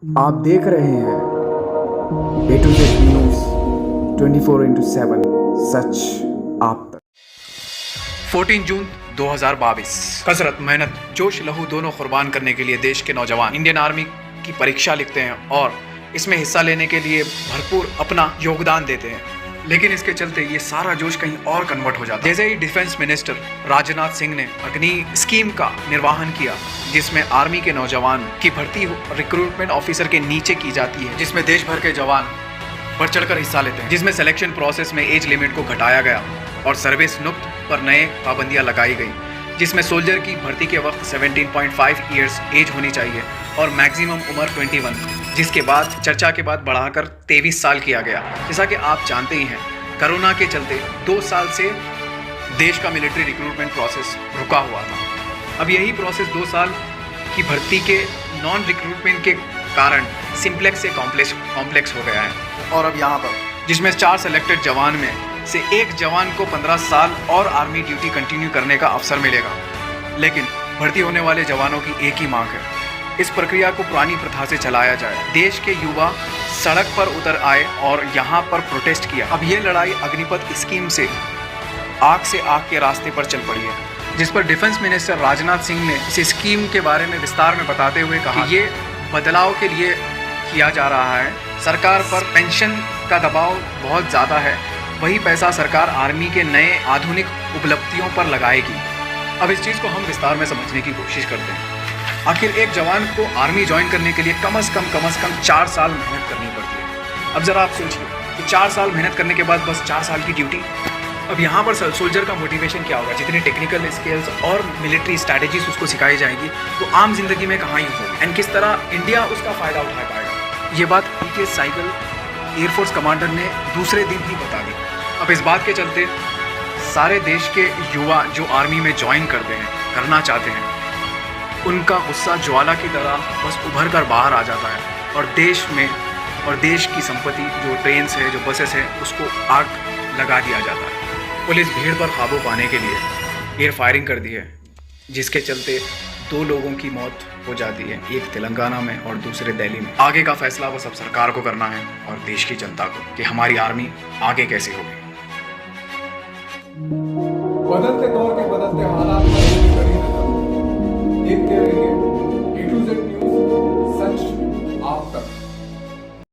आप देख रहे हैं ए टू जेड न्यूज़ 24/7 सच आप तक। 14 जून 2022 कसरत, मेहनत, जोश, लहू दोनों कुर्बान करने के लिए देश के नौजवान इंडियन आर्मी की परीक्षा लिखते हैं और इसमें हिस्सा लेने के लिए भरपूर अपना योगदान देते हैं। लेकिन इसके चलते ये सारा जोश कहीं और कन्वर्ट हो जाता है। जैसे ही डिफेंस मिनिस्टर राजनाथ सिंह ने अग्नि स्कीम का निर्वहन किया, जिसमें आर्मी के नौजवान की भर्ती रिक्रूटमेंट ऑफिसर के नीचे की जाती है, जिसमें देश भर के जवान बढ़ चढ़कर हिस्सा लेते हैं, जिसमें सिलेक्शन प्रोसेस में एज लिमिट को घटाया गया और सर्विस नुक्त पर नए पाबंदियां लगाई गई, जिसमें सोल्जर की भर्ती के वक्त 17.5 ईयर्स एज होनी चाहिए और मैक्सिमम उम्र 21, जिसके बाद चर्चा के बाद बढ़ाकर 23 साल किया गया। जैसा कि आप जानते ही हैं, कोरोना के चलते 2 साल से देश का मिलिट्री रिक्रूटमेंट प्रोसेस रुका हुआ था। अब यही प्रोसेस 2 साल की भर्ती के नॉन रिक्रूटमेंट के कारण सिंप्लेक्स से कॉम्प्लेक्स हो गया है। और अब यहाँ पर जिसमें 4 सेलेक्टेड जवान में से एक जवान को 15 साल और आर्मी ड्यूटी कंटिन्यू करने का अवसर मिलेगा। लेकिन भर्ती होने वाले जवानों की एक ही मांग है, इस प्रक्रिया को पुरानी प्रथा से चलाया जाए। देश के युवा सड़क पर उतर आए और यहाँ पर प्रोटेस्ट किया। अब ये लड़ाई अग्निपथ स्कीम से आग के रास्ते पर चल पड़ी है, जिस पर डिफेंस मिनिस्टर राजनाथ सिंह ने इस स्कीम के बारे में विस्तार में बताते हुए कहा कि ये बदलाव के लिए किया जा रहा है। सरकार पर पेंशन का दबाव बहुत ज़्यादा है, वही पैसा सरकार आर्मी के नए आधुनिक उपलब्धियों पर लगाएगी। अब इस चीज़ को हम विस्तार में समझने की कोशिश करते हैं। आखिर एक जवान को आर्मी ज्वाइन करने के लिए कम से कम 4 साल मेहनत करनी पड़ती है। अब ज़रा आप सोचिए कि 4 साल मेहनत करने के बाद बस 4 साल की ड्यूटी। अब यहाँ पर सोल्जर का मोटिवेशन क्या होगा? जितनी टेक्निकल स्किल्स और मिलिट्री स्ट्रैटेजीज उसको सिखाई जाएगी तो आम जिंदगी में कहाँ यूज होगी एंड किस तरह इंडिया उसका फ़ायदा उठा पाएगा। ये बात पीके साइकिल एयरफोर्स कमांडर ने दूसरे दिन ही बता दी। अब इस बात के चलते सारे देश के युवा जो आर्मी में ज्वाइन करना चाहते हैं, उनका गुस्सा ज्वाला की तरह बस उभर कर बाहर आ जाता है और देश की संपत्ति जो ट्रेन है, जो बसेस है, उसको आग लगा दिया जाता है। पुलिस भीड़ पर काबू पाने के लिए एयर फायरिंग कर दी है, जिसके चलते 2 लोगों की मौत हो जाती है, एक तेलंगाना में और दूसरे दिल्ली में। आगे का फैसला बस अब सरकार को करना है और देश की जनता को कि हमारी आर्मी आगे कैसे होगी। बदलते दौर के बदलते हालात पर एक